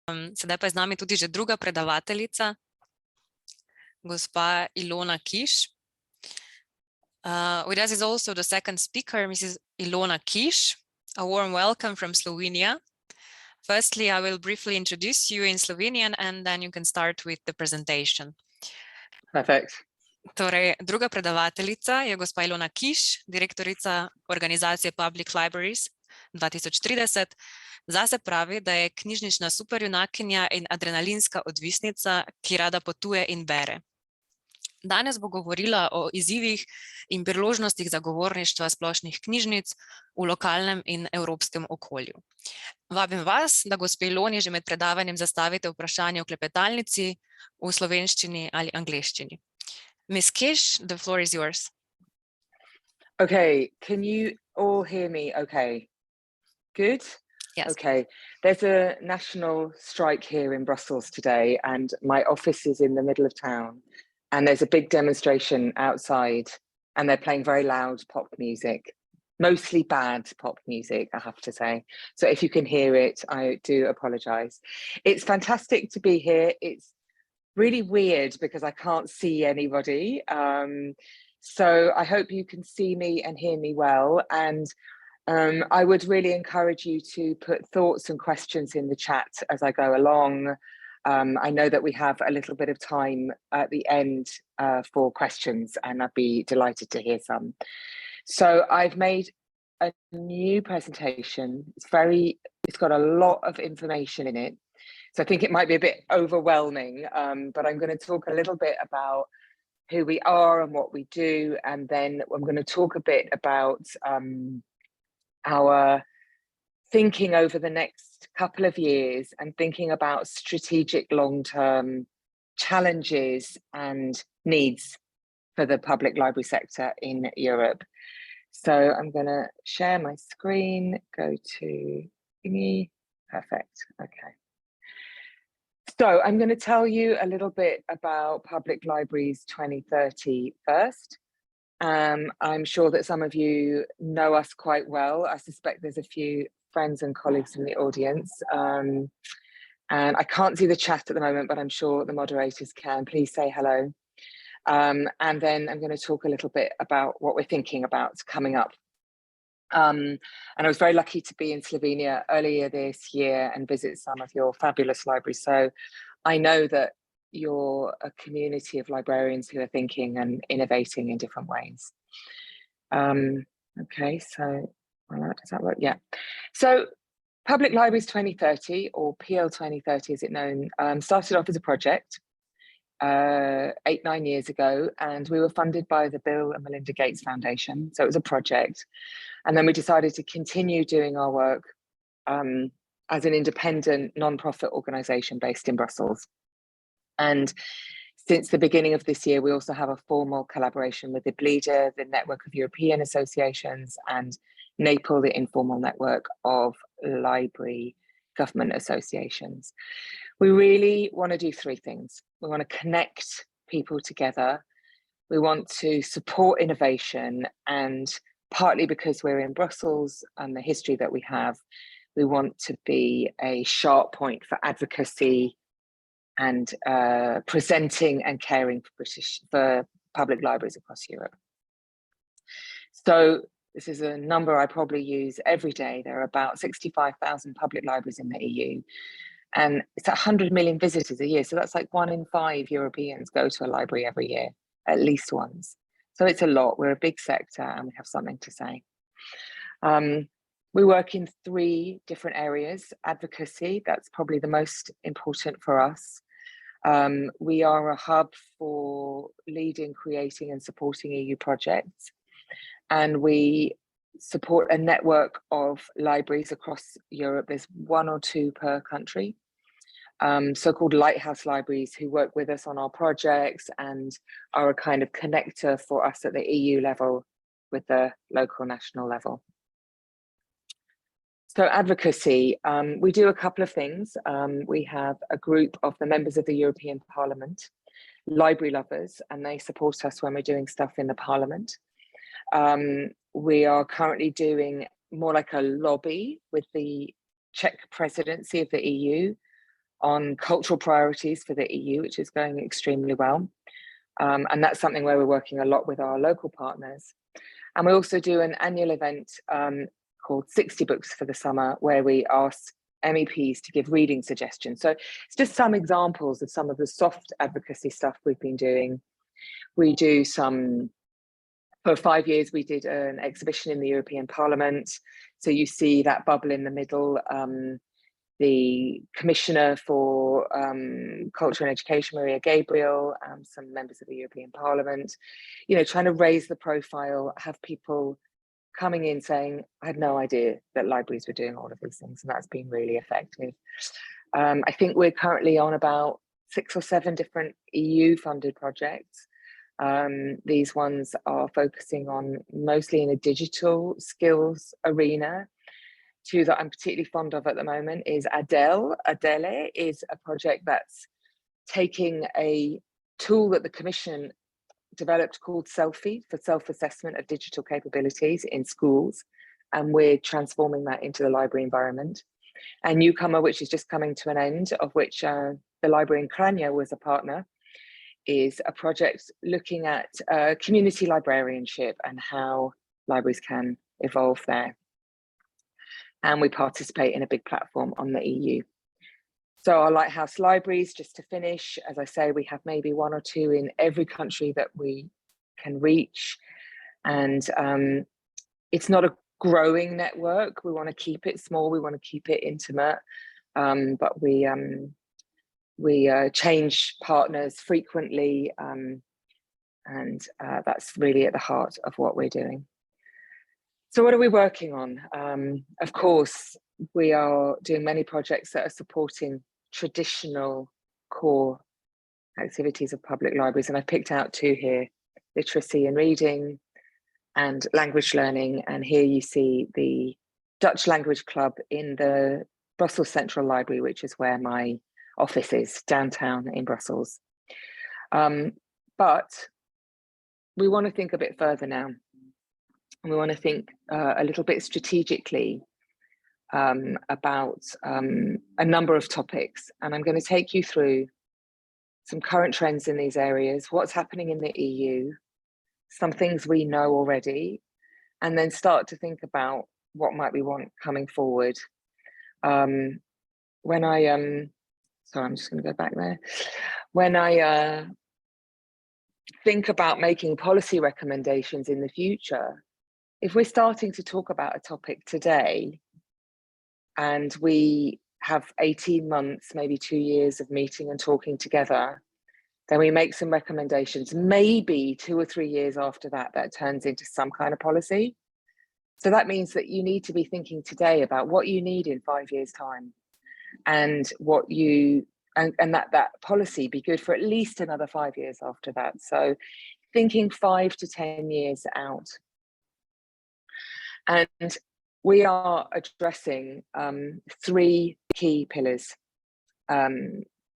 Sedaj pa je z nami tudi že druga predavateljica, gospa Ilona Kish. With us is also the second speaker, Mrs. Ilona Kish. A warm welcome from Slovenia. Firstly, I will briefly introduce you in Slovenian and then you can start with the presentation. Perfect. Torej, druga predavateljica je gospa Ilona Kish, direktorica organizacije Public Libraries 2030. Zase pravi, da je knjižnična superjunakinja in adrenalinska odvisnica, ki rada potuje in bere. Danes bo govorila o izzivih in priložnostih zagovorništva splošnih knjižnic v lokalnem in evropskem okolju. Vabim vas, da gospe Iloni že med predavanjem zastavite vprašanje v klepetalnici v slovenščini ali angleščini. Ms. Kish, the floor is yours. Okay, can you all hear me okay? Good? Yes. Okay, there's a national strike here in Brussels today and my office is in the middle of town and there's a big demonstration outside and they're playing very loud pop music, mostly bad pop music, I have to say. So if you can hear it, I do apologize. It's fantastic to be here. It's really weird because I can't see anybody. So I hope you can see me and hear me well. And I would really encourage you to put thoughts and questions in the chat as I go along. I know that we have a little bit of time at the end for questions and I'd be delighted to hear some. So I've made a new presentation. It's got a lot of information in it. So I think it might be a bit overwhelming, but I'm going to talk a little bit about who we are and what we do. And then I'm going to talk a bit about our thinking over the next couple of years and thinking about strategic long-term challenges and needs for the public library sector in Europe. So I'm going to share my screen, go to thingy. Perfect. Okay. So I'm going to tell you a little bit about Public Libraries 2030 first. I'm sure that some of you know us quite well. I suspect there's a few friends and colleagues in the audience. And I can't see the chat at the moment, but I'm sure the moderators can. Please say hello. And then I'm going to talk a little bit about what we're thinking about coming up. And I was very lucky to be in Slovenia earlier this year and visit some of your fabulous libraries. So I know that you're a community of librarians who are thinking and innovating in different ways. Okay, so does that work? Yeah. So Public Libraries 2030, or PL 2030 as it's known, started off as a project 8-9 years ago, and we were funded by the Bill and Melinda Gates Foundation. So it was a project. And then we decided to continue doing our work as an independent non-profit organization based in Brussels. And since the beginning of this year, we also have a formal collaboration with the BLIDA, the Network of European Associations, and NAPL, the informal network of library government associations. We really want to do three things. We want to connect people together. We want to support innovation, and partly because we're in Brussels and the history that we have, we want to be a sharp point for advocacy and presenting and caring for public libraries across Europe. So this is a number I probably use every day. There are about 65,000 public libraries in the EU, and it's 100 million visitors a year. So that's like 1 in 5 Europeans go to a library every year, at least once. So it's a lot. We're a big sector and we have something to say. We work in 3 different areas. Advocacy, that's probably the most important for us. We are a hub for leading, creating and supporting EU projects. And we support a network of libraries across Europe. There's 1 or 2 per country, so-called lighthouse libraries who work with us on our projects and are a kind of connector for us at the EU level with the local national level. So advocacy, we do a couple of things. We have a group of the members of the European Parliament, library lovers, and they support us when we're doing stuff in the Parliament. We are currently doing more like a lobby with the Czech presidency of the EU on cultural priorities for the EU, which is going extremely well. And that's something where we're working a lot with our local partners. And we also do an annual event called 60 Books for the Summer, where we ask MEPs to give reading suggestions. So it's just some examples of some of the soft advocacy stuff we've been doing. We do for 5 years, we did an exhibition in the European Parliament. So you see that bubble in the middle, the Commissioner for Culture and Education, Maria Gabriel, some members of the European Parliament, trying to raise the profile, have people coming in saying, I had no idea that libraries were doing all of these things, and that's been really effective. I think we're currently on about 6 or 7 different EU-funded projects. These ones are focusing on mostly in a digital skills arena. 2 that I'm particularly fond of at the moment is Adele is a project that's taking a tool that the Commission developed called Selfie for self-assessment of digital capabilities in schools, and we're transforming that into the library environment. And Newcomer, which is just coming to an end, of which the library in Kranja was a partner, is a project looking at community librarianship and how libraries can evolve there. And we participate in a big platform on the EU. So our Lighthouse Libraries, just to finish, as I say, we have maybe 1 or 2 in every country that we can reach. And it's not a growing network. We want to keep it small. We want to keep it intimate. But we change partners frequently. And that's really at the heart of what we're doing. So what are we working on? Of course, we are doing many projects that are supporting traditional core activities of public libraries. And I've picked out 2 here, literacy and reading and language learning. And here you see the Dutch Language Club in the Brussels Central Library, which is where my office is, downtown in Brussels. But we want to think a bit further now. And we want to think a little bit strategically about a number of topics. And I'm going to take you through some current trends in these areas, what's happening in the EU, some things we know already, and then start to think about what might we want coming forward. Sorry, I'm just going to go back there. When I think about making policy recommendations in the future, if we're starting to talk about a topic today and we have 18 months, maybe 2 years of meeting and talking together, then we make some recommendations. Maybe 2 or 3 years after that, that turns into some kind of policy. So that means that you need to be thinking today about what you need in 5 years' time, and what you and that policy be good for at least another 5 years after that. So thinking 5 to 10 years out. And we are addressing 3 key pillars: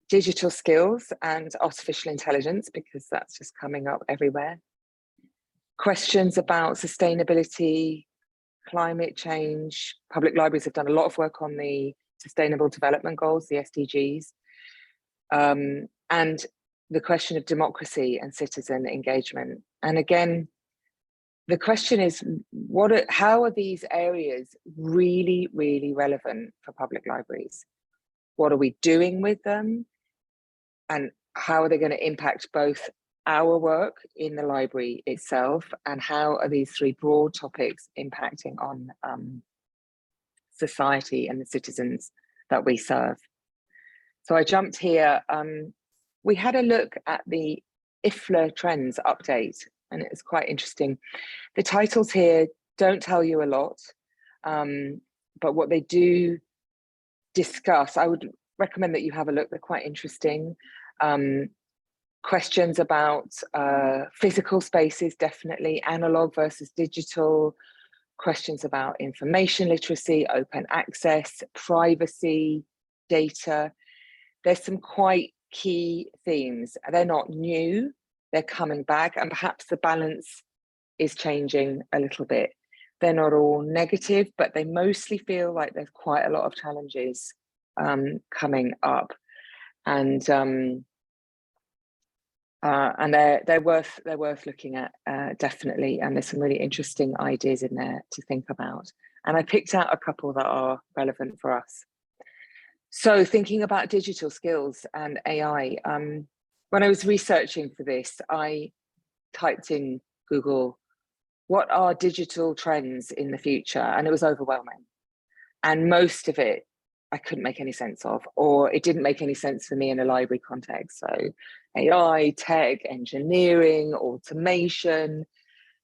digital skills and artificial intelligence, because that's just coming up everywhere. Questions about sustainability, climate change. Public libraries have done a lot of work on the Sustainable Development Goals, the SDGs, and the question of democracy and citizen engagement. And again, the question is, how are these areas really, really relevant for public libraries? What are we doing with them? And how are they going to impact both our work in the library itself, and how are these 3 broad topics impacting on society and the citizens that we serve? So I jumped here. We had a look at the IFLA trends update, and it was quite interesting. The titles here don't tell you a lot, but what they do discuss, I would recommend that you have a look. They're quite interesting. Questions about physical spaces, definitely, analog versus digital, questions about information literacy, open access, privacy, data. There's some quite key themes. They're not new, they're coming back, and perhaps the balance is changing a little bit. They're not all negative, but they mostly feel like there's quite a lot of challenges coming up. and they're worth looking at, definitely. And there's some really interesting ideas in there to think about. And I picked out a couple that are relevant for us. So thinking about digital skills and AI, when I was researching for this, I typed in Google, what are digital trends in the future? And it was overwhelming. And most of it, I couldn't make any sense of, or it didn't make any sense for me in a library context. So AI, tech, engineering, automation.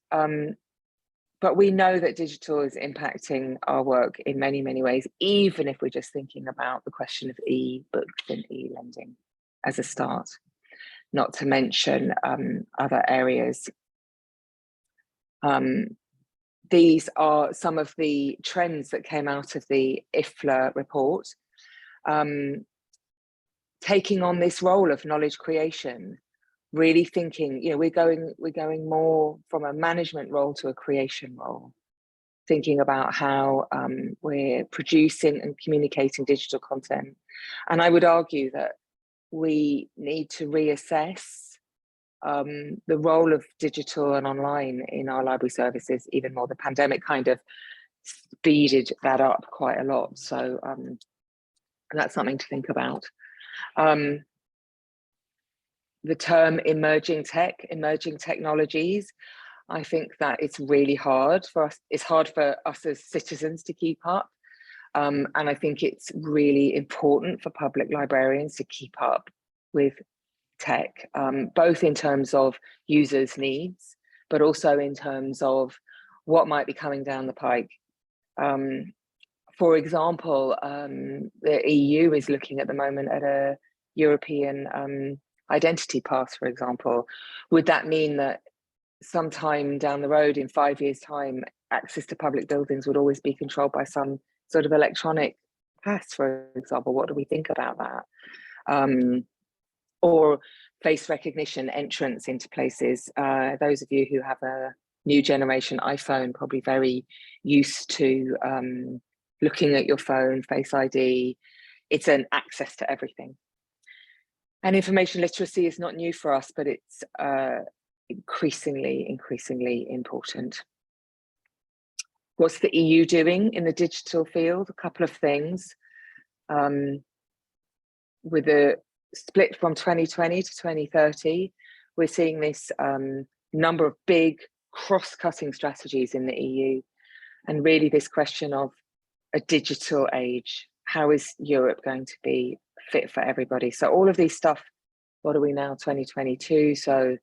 But we know that digital is impacting our work in many, many ways, even if we're just thinking about the question of e-books and e-lending as a start, not to mention other areas. These are some of the trends that came out of the IFLA report, taking on this role of knowledge creation, really thinking, we're going more from a management role to a creation role, thinking about how we're producing and communicating digital content. And I would argue that we need to reassess the role of digital and online in our library services even more. The pandemic kind of speeded that up quite a lot. So that's something to think about. The term emerging technologies, I think that it's really hard for us. It's hard for us as citizens to keep up. And I think it's really important for public librarians to keep up with tech, both in terms of users' needs, but also in terms of what might be coming down the pike. For example, the EU is looking at the moment at a European identity pass, for example. Would that mean that sometime down the road, in 5 years' time, access to public buildings would always be controlled by some sort of electronic pass, for example? What do we think about that? Or face recognition entrance into places. Those of you who have a new generation iPhone probably very used to looking at your phone, Face ID. It's an access to everything. And information literacy is not new for us, but it's increasingly important. What's the EU doing in the digital field? A couple of things. With the split from 2020 to 2030, we're seeing this number of big cross-cutting strategies in the EU, and really this question of a digital age. How is Europe going to be fit for everybody? So all of these stuff, what are we now, 2022? So,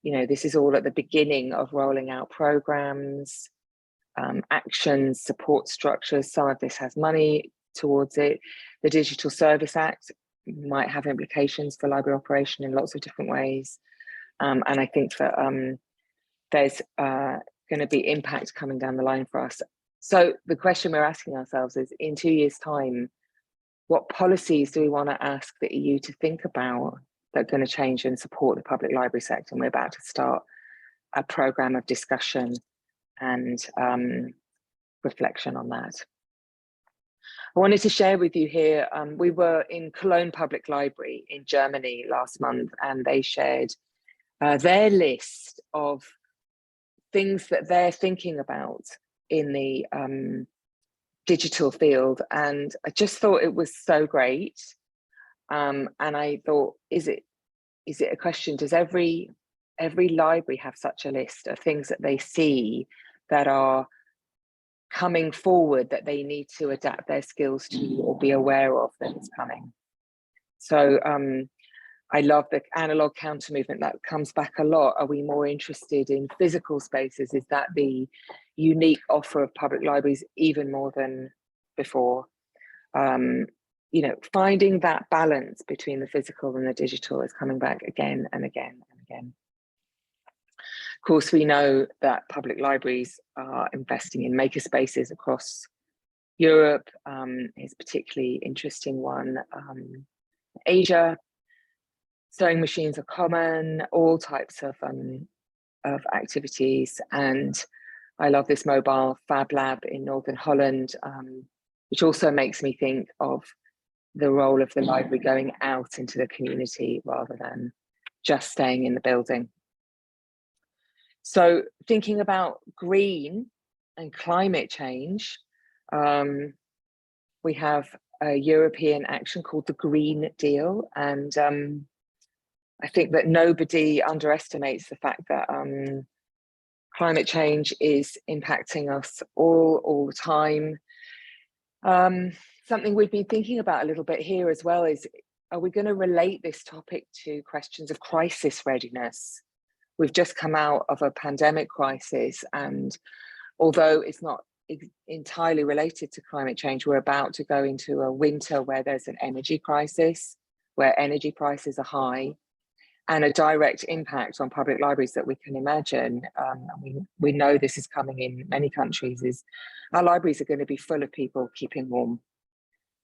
this is all at the beginning of rolling out programs, actions, support structures. Some of this has money towards it. The Digital Service Act might have implications for library operation in lots of different ways. And I think that there's going to be impact coming down the line for us. So the question we're asking ourselves is, in 2 years' time, what policies do we want to ask the EU to think about that are going to change and support the public library sector? And we're about to start a programme of discussion and reflection on that. I wanted to share with you here, we were in Cologne Public Library in Germany last month, and they shared their list of things that they're thinking about in the digital field. And I just thought it was so great. And I thought, is it a question, does every library have such a list of things that they see that are coming forward that they need to adapt their skills to or be aware of that it's coming? So I love the analog counter movement. That comes back a lot. Are we more interested in physical spaces? Is that the unique offer of public libraries even more than before? Finding that balance between the physical and the digital is coming back again and again and again. Of course, we know that public libraries are investing in makerspaces across Europe. Is a particularly interesting one. Asia, sewing machines are common, all types of activities. And I love this mobile Fab Lab in Northern Holland, which also makes me think of the role of the library going out into the community rather than just staying in the building. So thinking about green and climate change, we have a European action called the Green Deal, and I think that nobody underestimates the fact that climate change is impacting us all the time. Something we've been thinking about a little bit here as well is, are we going to relate this topic to questions of crisis readiness? We've just come out of a pandemic crisis, and although it's not entirely related to climate change, we're about to go into a winter where there's an energy crisis, where energy prices are high, and a direct impact on public libraries that we can imagine. We know this is coming in many countries, is our libraries are going to be full of people keeping warm,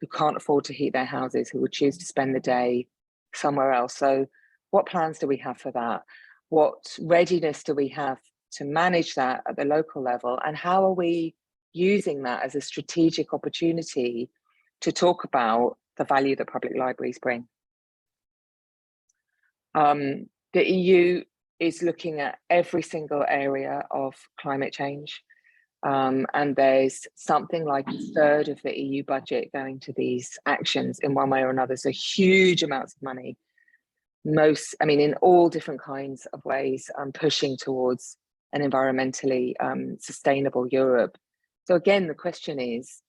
who can't afford to heat their houses, who would choose to spend the day somewhere else. So what plans do we have for that? What readiness do we have to manage that at the local level? And how are we using that as a strategic opportunity to talk about the value that public libraries bring? The EU is looking at every single area of climate change. And there's something like a third of the EU budget going to these actions in one way or another. So huge amounts of money, in all different kinds of ways, pushing towards an environmentally sustainable Europe. So again, the question is,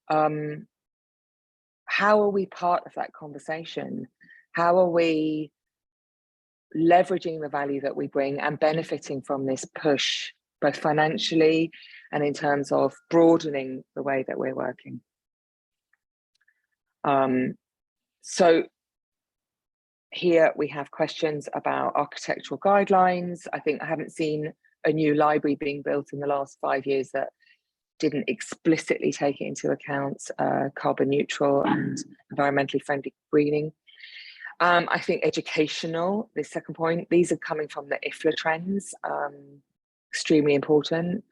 how are we part of that conversation? How are we leveraging the value that we bring and benefiting from this push, both financially and in terms of broadening the way that we're working? So here we have questions about architectural guidelines. I think I haven't seen a new library being built in the last 5 years that didn't explicitly take it into account carbon neutral and environmentally friendly greening. I think educational, the second point, these are coming from the IFLA trends, extremely important.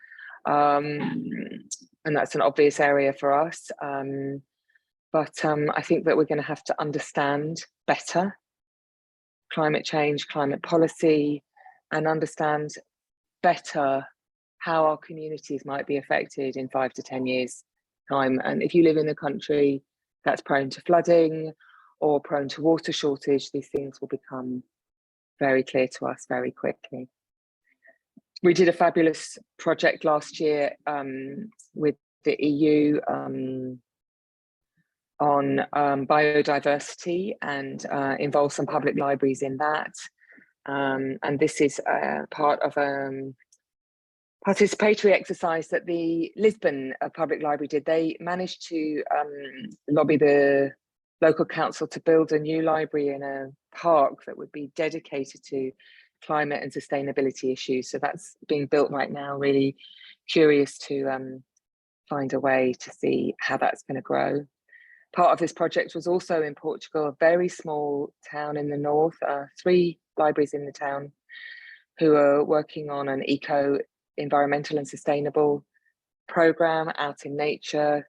And that's an obvious area for us. But I think that we're going to have to understand better climate change, climate policy, and understand better how our communities might be affected in 5 to 10 years' time. And if you live in a country that's prone to flooding or prone to water shortage, these things will become very clear to us very quickly. We did a fabulous project last year with the EU on biodiversity and involved some public libraries in that. And this is part of a participatory exercise that the Lisbon Public Library did. They managed to lobby the local council to build a new library in a park that would be dedicated to climate and sustainability issues. So that's being built right now. Really curious to find a way to see how that's going to grow. Part of this project was also in Portugal, a very small town in the north, 3 libraries in the town who are working on an environmental and sustainable program out in nature,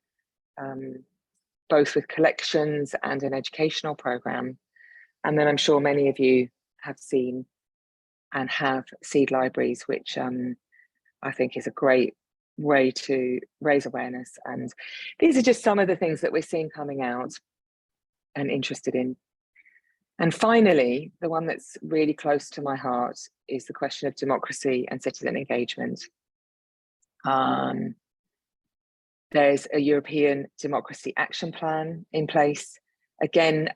both with collections and an educational program. And then I'm sure many of you have seen and have seed libraries, which I think is a great way to raise awareness. And these are just some of the things that we're seeing coming out and interested in. And finally, the one that's really close to my heart is the question of democracy and citizen engagement. There's a European Democracy Action Plan in place. Again,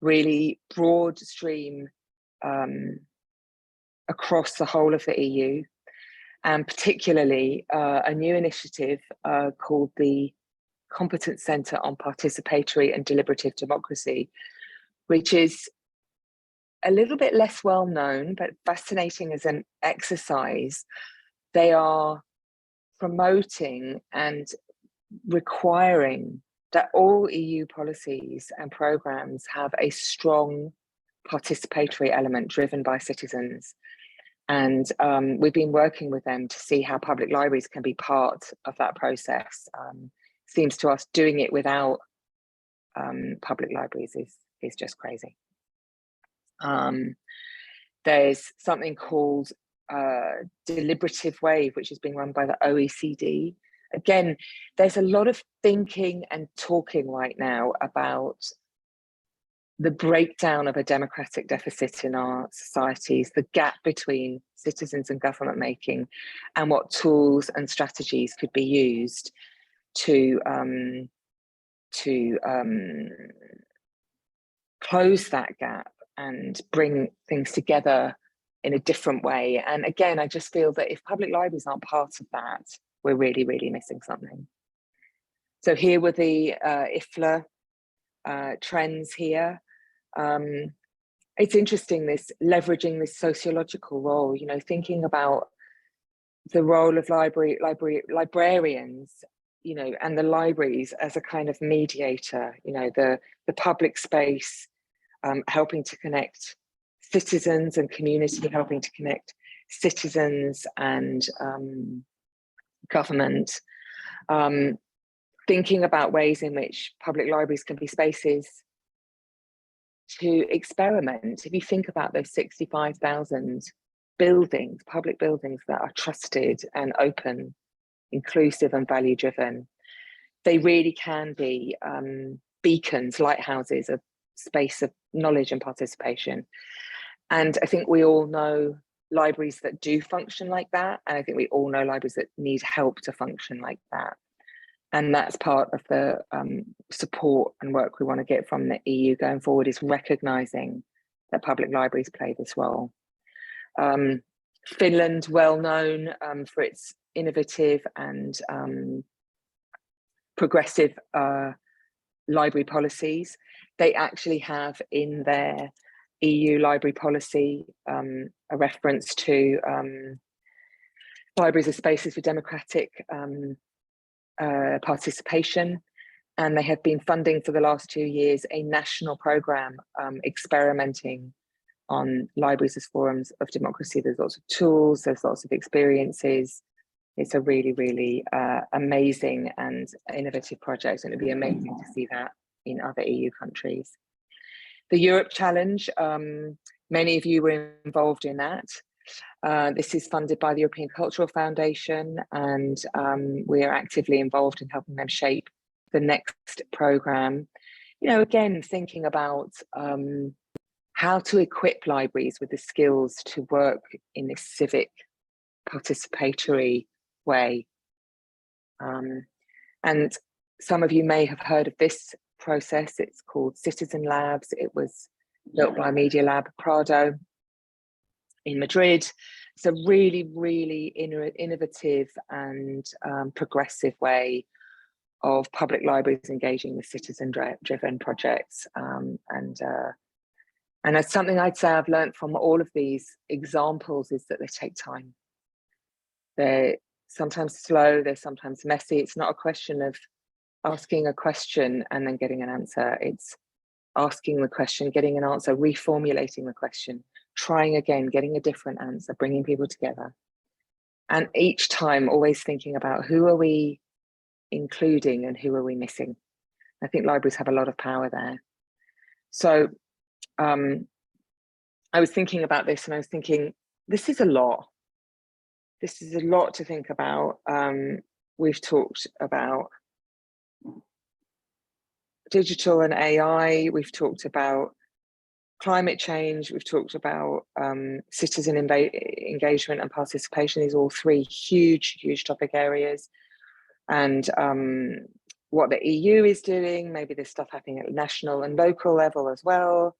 really broad stream across the whole of the EU, and particularly a new initiative called the Competence Centre on Participatory and Deliberative Democracy, which is a little bit less well known, but fascinating as an exercise. They are promoting and requiring that all EU policies and programs have a strong participatory element driven by citizens. And we've been working with them to see how public libraries can be part of that process. Seems to us doing it without public libraries is just crazy. There's something called Deliberative Wave, which is being run by the OECD. Again, there's a lot of thinking and talking right now about the breakdown of a democratic deficit in our societies, the gap between citizens and government making, and what tools and strategies could be used to close that gap and bring things together in a different way. And again, I just feel that if public libraries aren't part of that, we're really, really missing something. So here were the IFLA trends here. It's interesting, this leveraging this sociological role, you know, thinking about the role of librarians, you know, and the libraries as a kind of mediator, you know, the public space, helping to connect citizens and community, helping to connect citizens and government, thinking about ways in which public libraries can be spaces to experiment. If you think about those 65,000 buildings, public buildings that are trusted and open, inclusive and value driven, they really can be beacons, lighthouses, a space of knowledge and participation. And I think we all know libraries that do function like that. And I think we all know libraries that need help to function like that. And that's part of the support and work we want to get from the EU going forward, is recognising that public libraries play this role. Finland, well known for its innovative and progressive library policies. They actually have in their EU library policy a reference to libraries as spaces for democratic participation, and they have been funding for the last 2 years a national programme experimenting on libraries as forums of democracy. There's lots of tools, there's lots of experiences. It's a really, really amazing and innovative project, and it'd be amazing to see that in other EU countries. The Europe Challenge, many of you were involved in that. This is funded by the European Cultural Foundation, and we are actively involved in helping them shape the next programme. You know, again, thinking about how to equip libraries with the skills to work in this civic participatory way. And some of you may have heard of this process. It's called Citizen Labs. It was built by Media Lab Prado in Madrid. It's a really, really innovative and progressive way of public libraries engaging with citizen-driven projects. And that's something I'd say I've learned from all of these examples, is that they take time. They're sometimes slow, they're sometimes messy. It's not a question of asking a question and then getting an answer. It's asking the question, getting an answer, reformulating the question, trying again, getting a different answer, bringing people together. And each time always thinking about who are we including and who are we missing. I think libraries have a lot of power there. So I was thinking about this, and I was thinking, this is a lot. This is a lot to think about. We've talked about digital and AI. We've talked about climate change. We've talked about citizen engagement and participation. These are all three huge, huge topic areas. And what the EU is doing, maybe there's stuff happening at national and local level as well.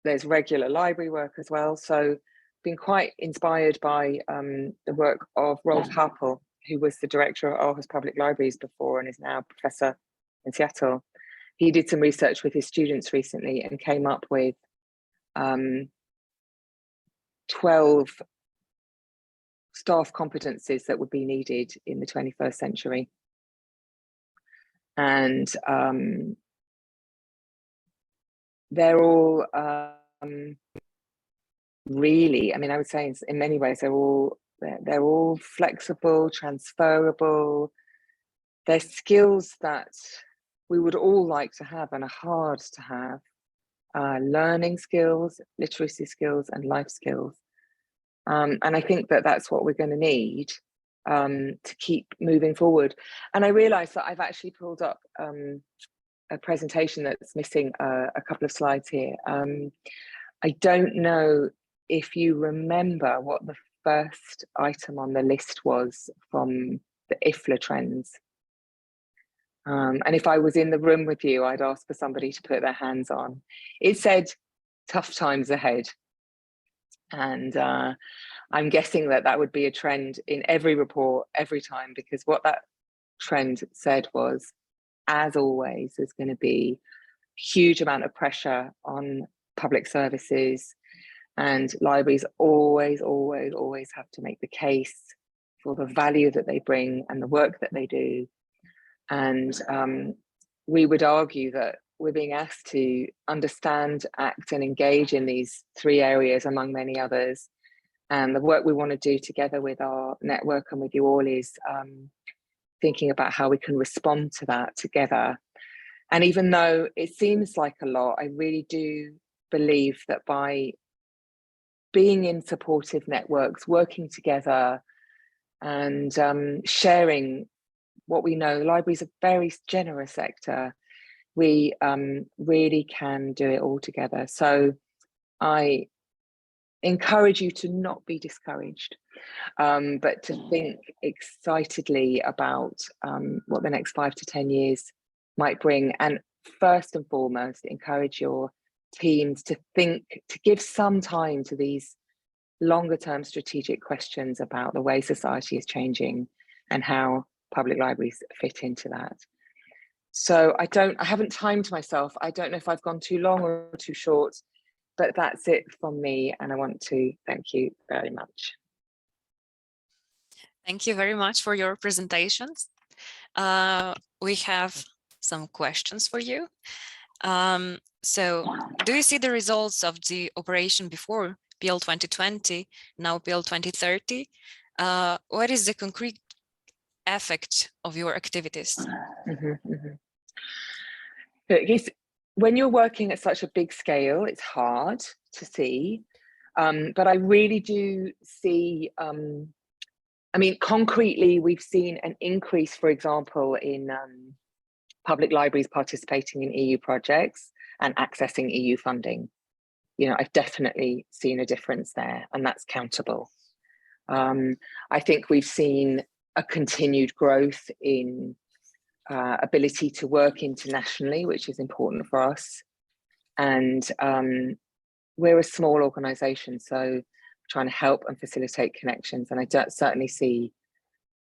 There's regular library work as well. So been quite inspired by the work of Rolf Harpel, who was the director of Aarhus Public Libraries before and is now professor in Seattle. He did some research with his students recently and came up with 12 staff competencies that would be needed in the 21st century. And they're all really, I mean, I would say in many ways they're all flexible, transferable. They're skills that we would all like to have and are hard to have learning skills, literacy skills, and life skills. And I think that that's what we're going to need to keep moving forward. And I realized that I've actually pulled up a presentation that's missing a couple of slides here. I don't know if you remember what the first item on the list was from the IFLA trends. And if I was in the room with you, I'd ask for somebody to put their hands on. It said, tough times ahead. And I'm guessing that that would be a trend in every report, every time, because what that trend said was, as always, there's going to be a huge amount of pressure on public services, and libraries always have to make the case for the value that they bring and the work that they do. And we would argue that we're being asked to understand, act, and engage in these three areas, among many others. And the work we want to do together with our network and with you all is thinking about how we can respond to that together. And even though it seems like a lot, I really do believe that by being in supportive networks, working together, and sharing what we know, the library is a very generous sector. We really can do it all together. So I encourage you to not be discouraged, but to think excitedly about what the next 5 to 10 years might bring. And first and foremost, encourage your teams to think, to give some time to these longer term strategic questions about the way society is changing and how public libraries fit into that. So I haven't timed myself. I don't know if I've gone too long or too short, but that's it from me. And I want to thank you very much. Thank you very much for your presentations. We have some questions for you. So do you see the results of the operation before PL 2020, now PL 2030? What is the concrete effect of your activities? When you're working at such a big scale, it's hard to see, but I really do see, I mean, concretely, we've seen an increase, for example, in public libraries participating in EU projects and accessing EU funding. You know, I've definitely seen a difference there, and that's countable. I think we've seen a continued growth in ability to work internationally, which is important for us. And we're a small organization, so trying to help and facilitate connections. And I certainly see,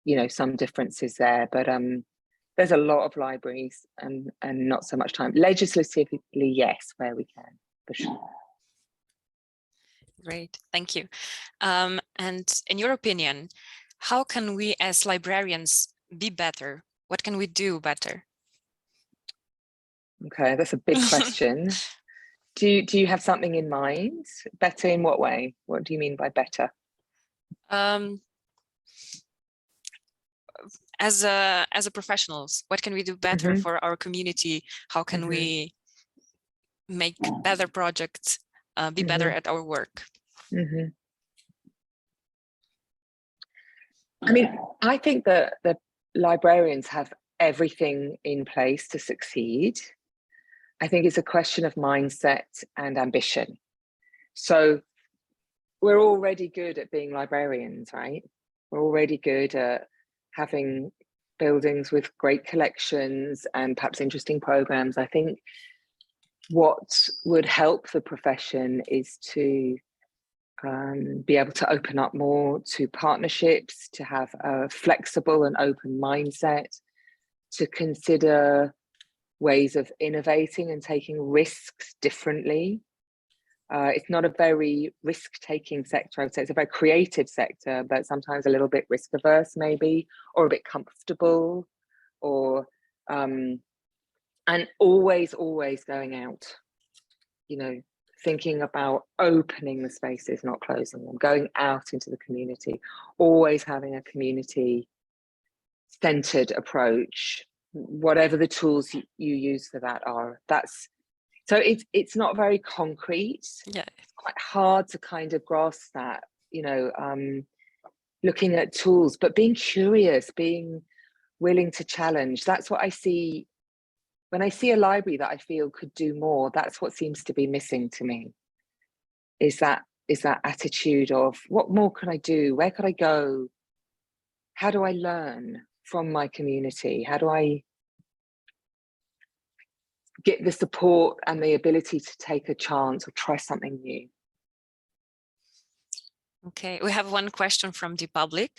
you know, some differences there, but there's a lot of libraries and not so much time. Legislatively, yes, where we can, for sure. Great, thank you. And in your opinion, how can we as librarians be better? What can we do better? Okay, that's a big question. Do you have something in mind? Better in what way? What do you mean by better? As a professionals, what can we do better for our community? How can we make better projects, be better at our work? I mean, I think that the librarians have everything in place to succeed. I think it's a question of mindset and ambition. So we're already good at being librarians, right? We're already good at having buildings with great collections and perhaps interesting programs. I think what would help the profession is to be able to open up more to partnerships, to have a flexible and open mindset, to consider ways of innovating and taking risks differently. It's not a very risk-taking sector, I would say. It's a very creative sector, but sometimes a little bit risk-averse maybe, or a bit comfortable, or and always going out, you know, thinking about opening the spaces, not closing them, going out into the community, always having a community-centered approach, whatever the tools you use for that are. So it's not very concrete. Yeah. It's quite hard to kind of grasp that, looking at tools, but being curious, being willing to challenge. That's what I see when I see a library that I feel could do more. That's what seems to be missing to me, is that attitude of what more could I do? Where could I go? How do I learn from my community? How do I get the support and the ability to take a chance or try something new? Okay, we have one question from the public.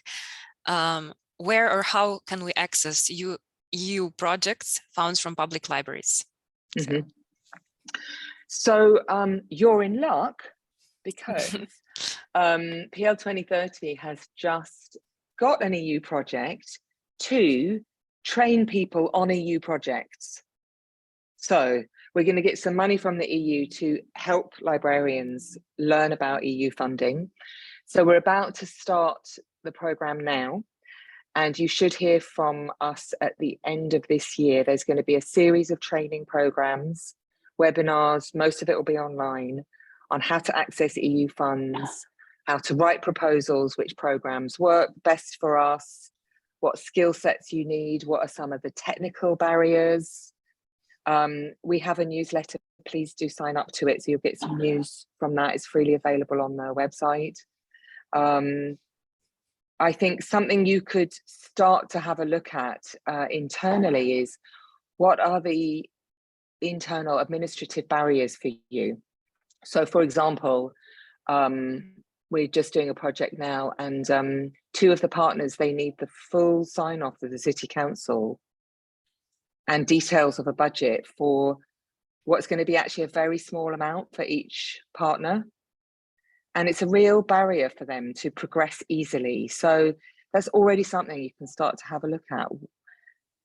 Where or how can we access EU projects found from public libraries? Mm-hmm. So you're in luck, because PL 2030 has just got an EU project to train people on EU projects. So we're going to get some money from the EU to help librarians learn about EU funding. So we're about to start the programme now, and you should hear from us at the end of this year. There's going to be a series of training programmes, webinars, most of it will be online, on how to access EU funds, how to write proposals, which programmes work best for us, what skill sets you need, what are some of the technical barriers. We have a newsletter, please do sign up to it so you'll get some news from that. It's freely available on the website. I think something you could start to have a look at internally is, what are the internal administrative barriers for you? So for example, we're just doing a project now, and two of the partners, they need the full sign-off of the City Council and details of a budget for what's going to be actually a very small amount for each partner. And it's a real barrier for them to progress easily. So that's already something you can start to have a look at.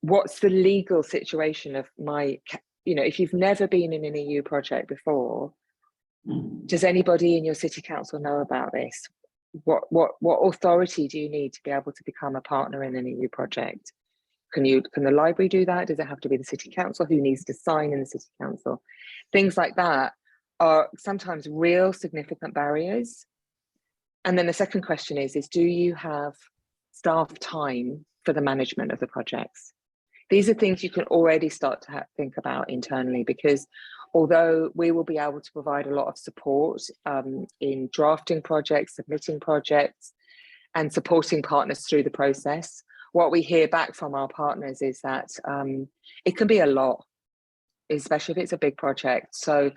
What's the legal situation of my, if you've never been in an EU project before, does anybody in your city council know about this? What authority do you need to be able to become a partner in an EU project? Can the library do that? Does it have to be the city council? Who needs to sign in the city council? Things like that are sometimes real significant barriers. And then the second question is do you have staff time for the management of the projects? These are things you can already start to think about internally, because although we will be able to provide a lot of support in drafting projects, submitting projects, and supporting partners through the process, what we hear back from our partners is that it can be a lot, especially if it's a big project. So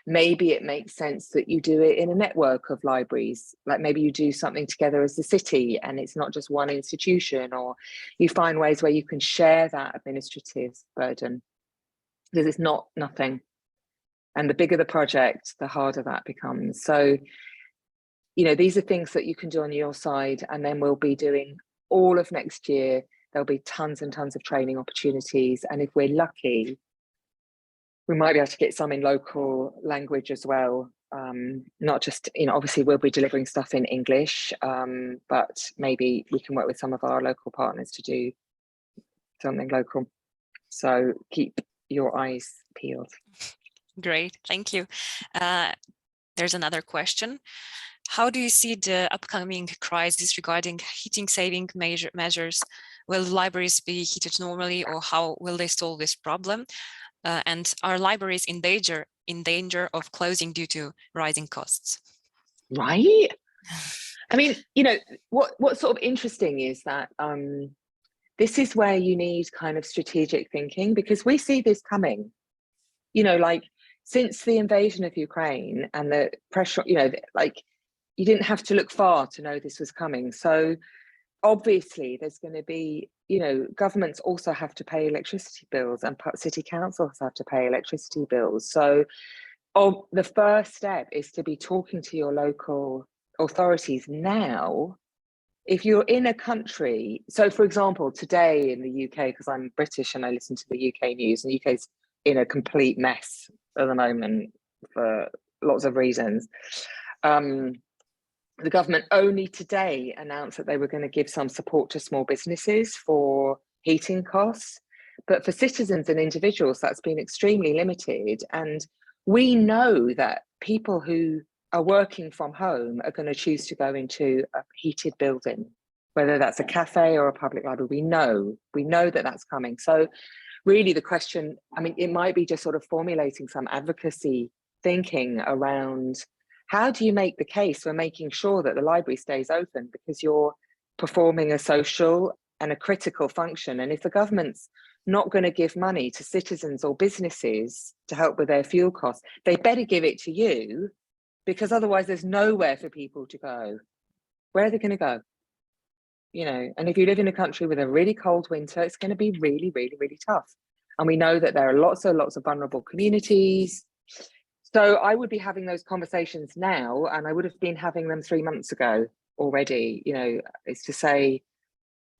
maybe it makes sense that you do it in a network of libraries, like maybe you do something together as the city and it's not just one institution, or you find ways where you can share that administrative burden, because it's not nothing. And the bigger the project, the harder that becomes. So, these are things that you can do on your side, and then we'll be doing all of next year. There'll be tons and tons of training opportunities. And if we're lucky, we might be able to get some in local language as well. Not just, obviously we'll be delivering stuff in English, but maybe we can work with some of our local partners to do something local. So keep your eyes peeled. Great, thank you. There's another question. How do you see the upcoming crisis regarding heating saving measures? Will libraries be heated normally, or how will they solve this problem? And are libraries in danger of closing due to rising costs? Right. I mean, what's sort of interesting is that this is where you need kind of strategic thinking, because we see this coming. Like since the invasion of Ukraine and the pressure, you didn't have to look far to know this was coming. So obviously there's going to be, governments also have to pay electricity bills, and city councils have to pay electricity bills. So the first step is to be talking to your local authorities now. If you're in a country, so for example, today in the UK, because I'm British and I listen to the UK news, and the UK's in a complete mess at the moment for lots of reasons. The government only today announced that they were going to give some support to small businesses for heating costs. But for citizens and individuals, that's been extremely limited. And we know that people who are working from home are going to choose to go into a heated building, whether that's a cafe or a public library. We know that that's coming. So really the question, I mean, it might be just sort of formulating some advocacy thinking around how do you make the case for making sure that the library stays open, because you're performing a social and a critical function. And if the government's not going to give money to citizens or businesses to help with their fuel costs, they better give it to you, because otherwise there's nowhere for people to go. Where are they going to go? You know, and if you live in a country with a really cold winter, it's going to be really, really, really tough. And we know that there are lots of vulnerable communities. So I would be having those conversations now, and I would have been having them 3 months ago already. You know, it's to say,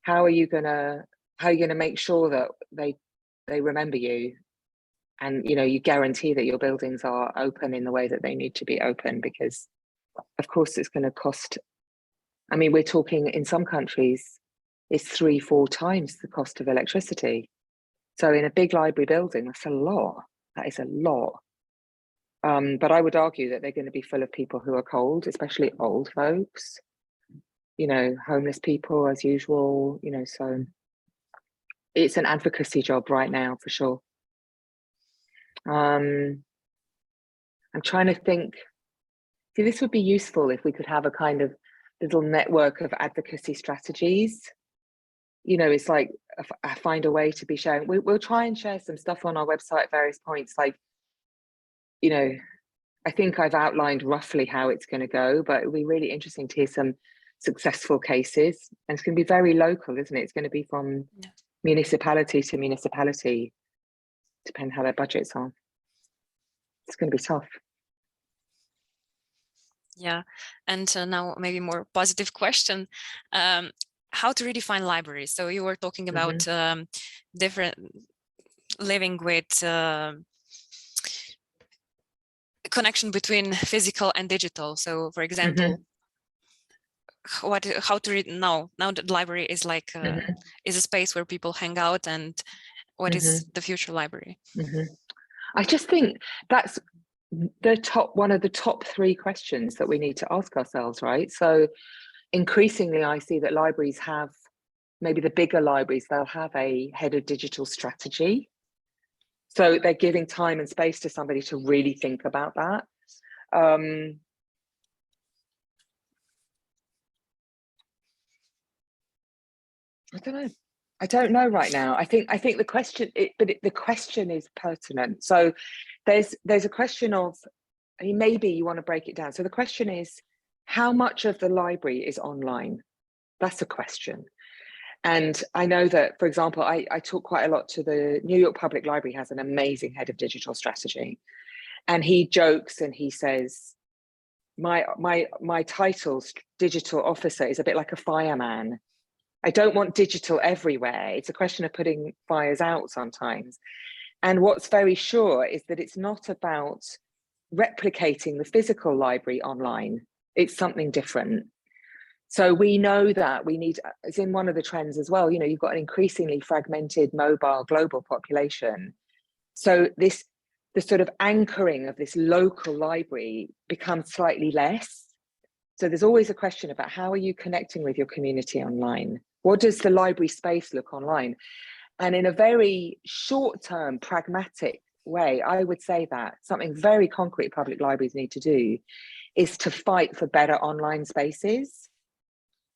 how are you gonna make sure that they remember you, and you know, you guarantee that your buildings are open in the way that they need to be open, because of course it's going to cost. I mean, we're talking in some countries it's 3-4 times the cost of electricity. So in a big library building, that's a lot. That is a lot. But I would argue that they're going to be full of people who are cold, especially old folks, you know, homeless people as usual, you know, so it's an advocacy job right now for sure. I'm trying to think, see, this would be useful if we could have a kind of little network of advocacy strategies. You know, it's like I find a way to be sharing. We'll try and share some stuff on our website at various points. Like, you know, I think I've outlined roughly how it's going to go, but it'll be really interesting to hear some successful cases. And it's going to be very local, isn't it? It's going to be from municipality to municipality, depending how their budgets are. It's going to be tough. Yeah, and now maybe more positive question. How to redefine libraries? So you were talking about different living with connection between physical and digital. So for example, how to read now that the library is like is a space where people hang out, and what is the future library? I just think that's one of the top 3 questions that we need to ask ourselves, right? So increasingly I see that libraries have, maybe the bigger libraries, they'll have a head of digital strategy. So they're giving time and space to somebody to really think about that. I don't know right now. I think the question, the question is pertinent. So there's a question of, I mean, maybe you want to break it down. So the question is, how much of the library is online? That's a question. And I know that, for example, I talk quite a lot to the New York Public Library, has an amazing head of digital strategy. And he jokes and he says, my title's digital officer is a bit like a fireman. I don't want digital everywhere. It's a question of putting fires out sometimes. And what's very sure is that it's not about replicating the physical library online. It's something different. So we know that we need, it's in one of the trends as well, you know, you've got an increasingly fragmented mobile global population. So the sort of anchoring of this local library becomes slightly less. So there's always a question about how are you connecting with your community online? What does the library space look online? And in a very short-term, pragmatic way, I would say that something very concrete public libraries need to do is to fight for better online spaces.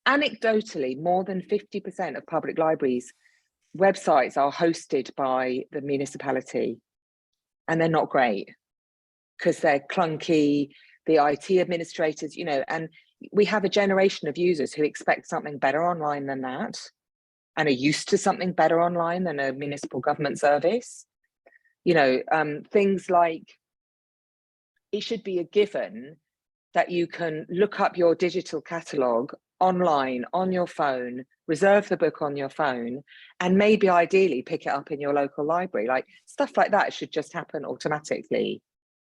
Anecdotally, more than 50% of public libraries' websites are hosted by the municipality, and they're not great because they're clunky, the IT administrators, you know, and we have a generation of users who expect something better online than that and are used to something better online than a municipal government service. You know, things like it should be a given that you can look up your digital catalogue online on your phone, reserve the book on your phone, and maybe ideally pick it up in your local library. Like stuff like that should just happen automatically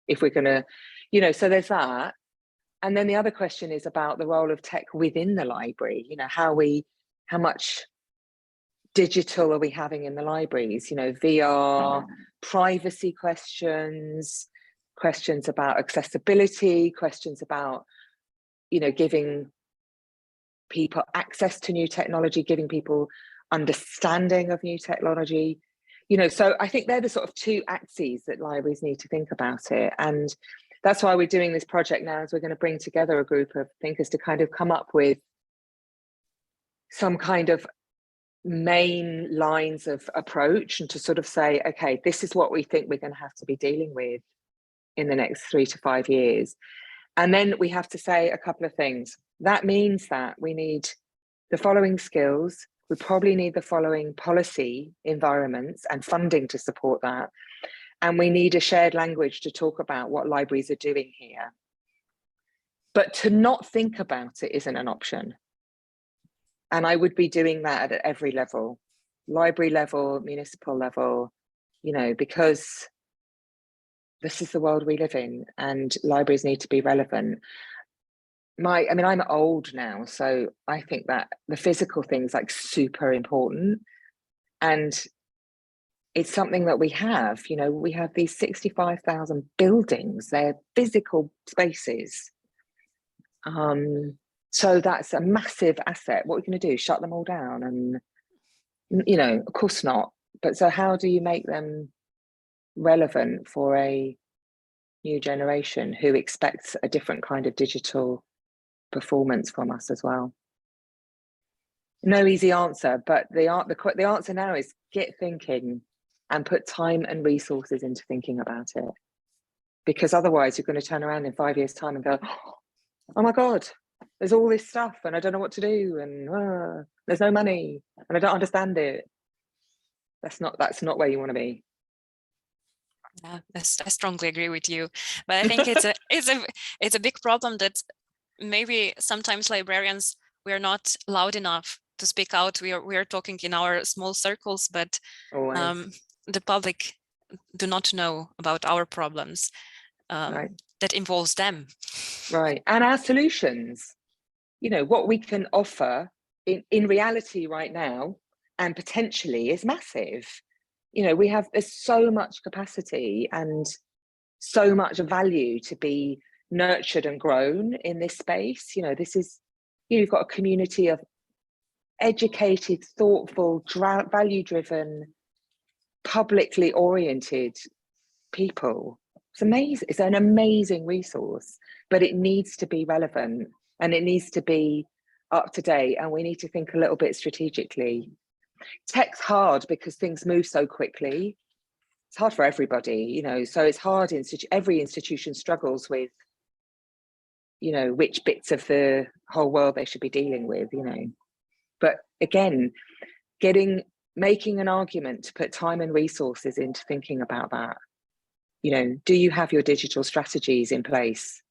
if we're going to, you know, so there's that. And then the other question is about the role of tech within the library, you know, how much digital are we having in the libraries? You know, VR, privacy questions, questions about accessibility, questions about, you know, giving people access to new technology, giving people understanding of new technology. You know, so I think they're the sort of two axes that libraries need to think about it. And that's why we're doing this project now, is we're going to bring together a group of thinkers to kind of come up with some kind of main lines of approach, and to sort of say, okay, this is what we think we're going to have to be dealing with in the next 3 to 5 years. And then we have to say a couple of things. That means that we need the following skills. We probably need the following policy environments and funding to support that. And we need a shared language to talk about what libraries are doing here. But to not think about it isn't an option. And I would be doing that at every level, library level, municipal level, you know, because this is the world we live in and libraries need to be relevant. I mean, I'm old now, so I think that the physical thing's like super important. And it's something that we have, you know, we have these 65,000 buildings, they're physical spaces. So that's a massive asset. What are we going to do? Shut them all down? And, you know, of course not. But so how do you make them relevant for a new generation who expects a different kind of digital performance from us as well? No easy answer, but the answer now is get thinking and put time and resources into thinking about it. Because otherwise you're going to turn around in 5 years' time and go, oh my God, there's all this stuff and I don't know what to do, and there's no money and I don't understand it. That's not where you want to be. Yeah, I strongly agree with you, but I think it's a big problem that maybe sometimes librarians, we are not loud enough to speak out. We are talking in our small circles, but the public do not know about our problems right. that involves them. Right, and our solutions. You know, what we can offer in reality right now and potentially is massive. You know, there's so much capacity and so much value to be nurtured and grown in this space. You know, you've got a community of educated, thoughtful, value-driven, publicly oriented people. It's amazing. It's an amazing resource, but it needs to be relevant and it needs to be up to date, and we need to think a little bit strategically. Tech's hard because things move so quickly. It's hard for everybody, you know, so it's hard. Every institution struggles with, you know, which bits of the whole world they should be dealing with, you know. But again, making an argument to put time and resources into thinking about that. You know, do you have your digital strategies in place?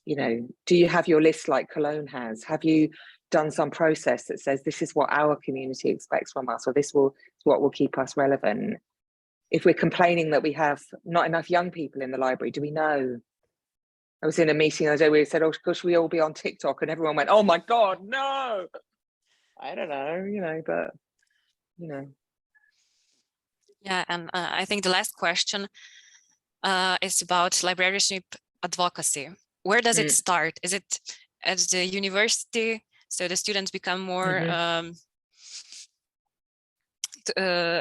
You know, do you have your list like Cologne has? Have you done some process that says this is what our community expects from us, or this is what will keep us relevant? If we're complaining that we have not enough young people in the library, do we know? I was in a meeting the other day where we said, oh gosh, we all be on TikTok, and everyone went, oh my God, no. I don't know, you know, but, you know. Yeah, and I think the last question is about librarianship advocacy. Where does it start? Is it at the university, so the students become more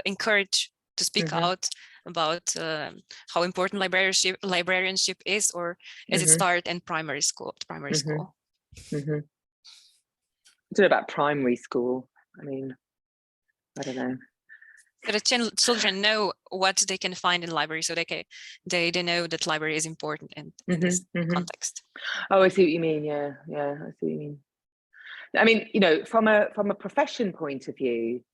encouraged to speak out about how important librarianship is, or is it start in primary school? I don't know about primary school. I mean, I don't know. So the children know what they can find in the library, so they know that library is important in this context. Oh, I see what you mean. Yeah, I see what you mean. I mean, you know, from a profession point of view,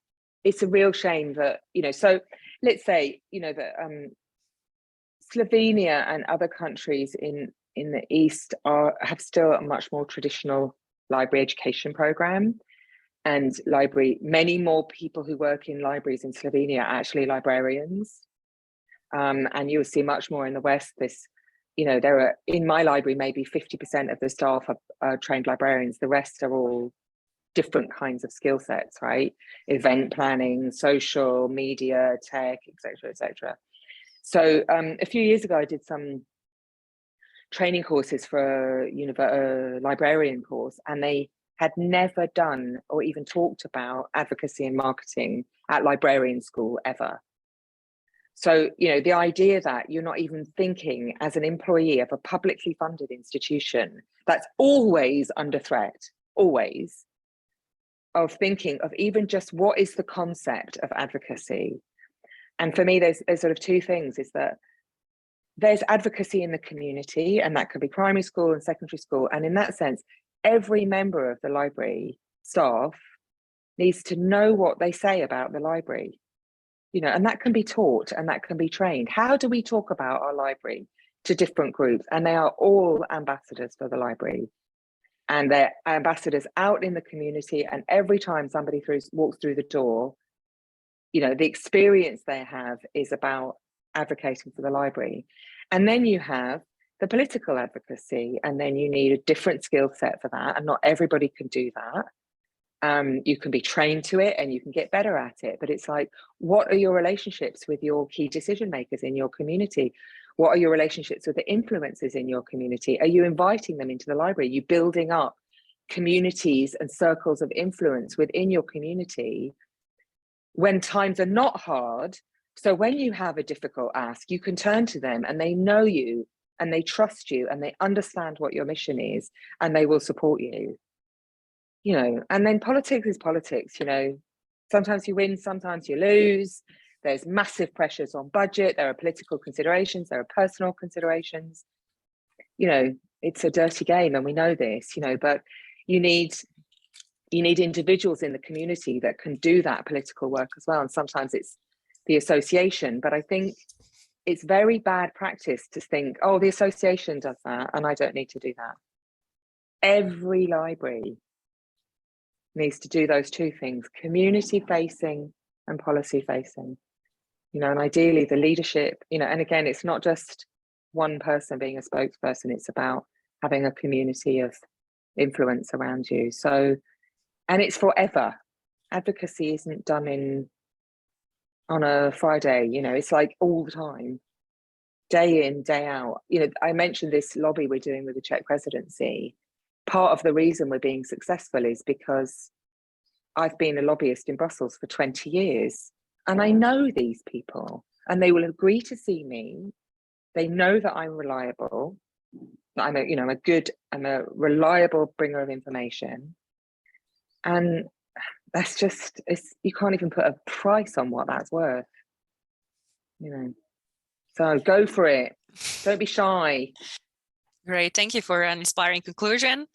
it's a real shame that, you know, so let's say, you know, that Slovenia and other countries in the East have still a much more traditional library education program. And many more people who work in libraries in Slovenia are actually librarians. And you'll see much more in the West. You know, there are, in my library, maybe 50% of the staff are trained librarians. The rest are all different kinds of skill sets, right? Event planning, social media, tech, etc., etc. So a few years ago, I did some training courses for a librarian course, and they had never done or even talked about advocacy and marketing at librarian school ever. So, the idea that you're not even thinking as an employee of a publicly funded institution that's always under threat, always, of thinking of even just what is the concept of advocacy. And for me, there's sort of two things, is that there's advocacy in the community, and that could be primary school and secondary school. And in that sense, every member of the library staff needs to know what they say about the library, and that can be taught and that can be trained. How do we talk about our library to different groups? And they are all ambassadors for the library, and they're ambassadors out in the community. And every time somebody walks through the door, the experience they have is about advocating for the library. And then you have the political advocacy, and then you need a different skill set for that, and not everybody can do that. You can be trained to it and you can get better at it, but it's like, what are your relationships with your key decision makers in your community? What are your relationships with the influencers in your community? Are you inviting them into the library? Are you building up communities and circles of influence within your community when times are not hard? So when you have a difficult ask, you can turn to them, and they know you and they trust you and they understand what your mission is, and they will support you. And then politics is politics. Sometimes you win, sometimes you lose. There's massive pressures on budget. There are political considerations. There are personal considerations. It's a dirty game, and we know this, but you need individuals in the community that can do that political work as well. And sometimes it's the association, but I think it's very bad practice to think, oh, the association does that and I don't need to do that. Every library needs to do those two things: community facing and policy facing, and ideally the leadership, and again, it's not just one person being a spokesperson, it's about having a community of influence around you. So, and it's forever. Advocacy isn't done on a Friday, it's like all the time, day in, day out. I mentioned this lobby we're doing with the Czech presidency. Part of the reason we're being successful is because I've been a lobbyist in Brussels for 20 years, and I know these people, and they will agree to see me. They know that I'm reliable, that I'm a reliable bringer of information. And that's just, you can't even put a price on what that's worth, So go for it. Don't be shy. Great. Thank you for an inspiring conclusion.